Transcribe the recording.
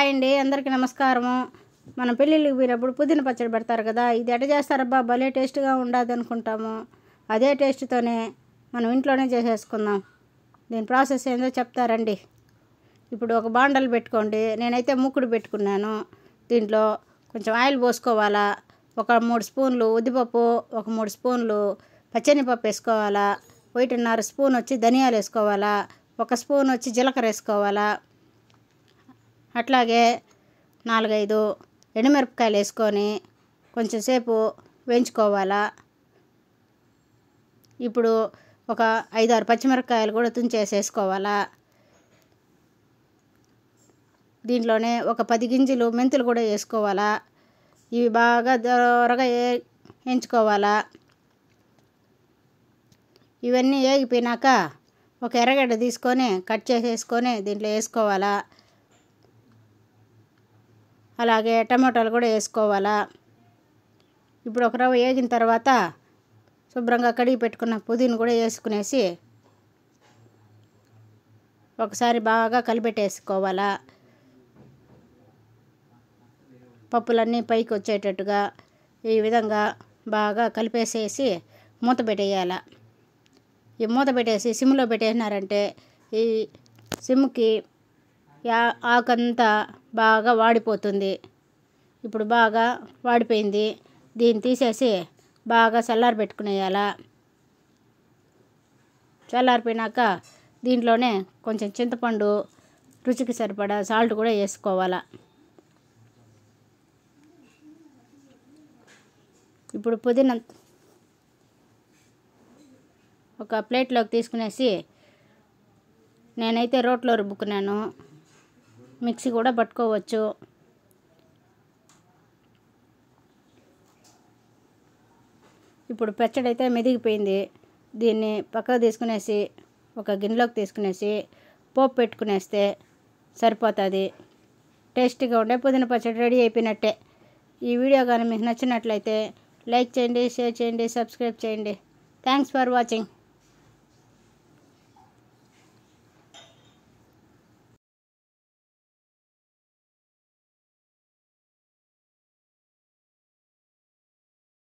Hi అండి, అందరికీ నమస్కారము. మనం పెళ్ళిళ్ళకి పోయినప్పుడు పుదీనా పచ్చడి పెడతారు కదా, ఇది ఎట్ట చేస్తారబ్బా భలే టేస్ట్గా ఉండదు అనుకుంటాము. అదే టేస్ట్తోనే మనం ఇంట్లోనే చేసేసుకుందాం. దీని ప్రాసెస్ ఏందో చెప్తారండి. ఇప్పుడు ఒక బాండలు పెట్టుకోండి. నేనైతే మూకుడు పెట్టుకున్నాను. దీంట్లో కొంచెం ఆయిల్ పోసుకోవాలా. ఒక 3 స్పూన్లు ఉద్దిపప్పు, ఒక 3 స్పూన్లు పచ్చెనిపప్పు వేసుకోవాలా. 1.5 స్పూన్ వచ్చి ధనియాలు వేసుకోవాలా. 1 స్పూన్ వచ్చి జీలకర్ర వేసుకోవాలా. అట్లాగే 4-5 ఎండుమిరపకాయలు వేసుకొని కొంచెం సేపు వేయించుకోవాలా. ఇప్పుడు ఒక 5-6 పచ్చిమిరపకాయలు కూడా తుంచేసేసుకోవాలా. దీంట్లోనే ఒక 10 గింజలు మెంతులు కూడా వేసుకోవాలా. ఇవి బాగా దోరగా వేయించుకోవాలా. ఇవన్నీ వేగిపోయినాక ఒక ఎర్రగడ్డ తీసుకొని కట్ చేసేసుకొని దీంట్లో వేసుకోవాలా. అలాగే టమాటాలు కూడా వేసుకోవాలా. ఇప్పుడు ఒక రవ్వ వేగిన తర్వాత శుభ్రంగా కడిగి పెట్టుకున్న పుదీనా కూడా వేసుకునేసి ఒకసారి బాగా కలిపెట్టేసుకోవాలా. పప్పులన్నీ పైకి వచ్చేటట్టుగా ఈ విధంగా బాగా కలిపేసేసి మూత పెట్టేయాల. ఈ మూత పెట్టేసి సిమ్లో పెట్టేసినారంటే ఈ సిమ్కి ఆకంతా బాగా వాడిపోతుంది. ఇప్పుడు బాగా వాడిపోయింది. దీన్ని తీసేసి బాగా చల్లారి పెట్టుకునేయాల. చల్లారిపోయినాక దీంట్లోనే కొంచెం చింతపండు, రుచికి సరిపడా సాల్ట్ కూడా వేసుకోవాలా. ఇప్పుడు పుదీనా ఒక ప్లేట్లోకి తీసుకునేసి నేనైతే రోట్లో రుబ్బుకున్నాను. మిక్సీ కూడా పట్టుకోవచ్చు. ఇప్పుడు పచ్చడి అయితే మెదిగిపోయింది. దీన్ని పక్కకు తీసుకునేసి ఒక గిన్నెలోకి తీసుకునేసి పోపు పెట్టుకునేస్తే సరిపోతుంది. టేస్టీగా ఉండే పుదీనా పచ్చడి రెడీ అయిపోయినట్టే. ఈ వీడియో కానీ మీకు నచ్చినట్లయితే లైక్ చేయండి, షేర్ చేయండి, సబ్స్క్రైబ్ చేయండి. Thanks for watching.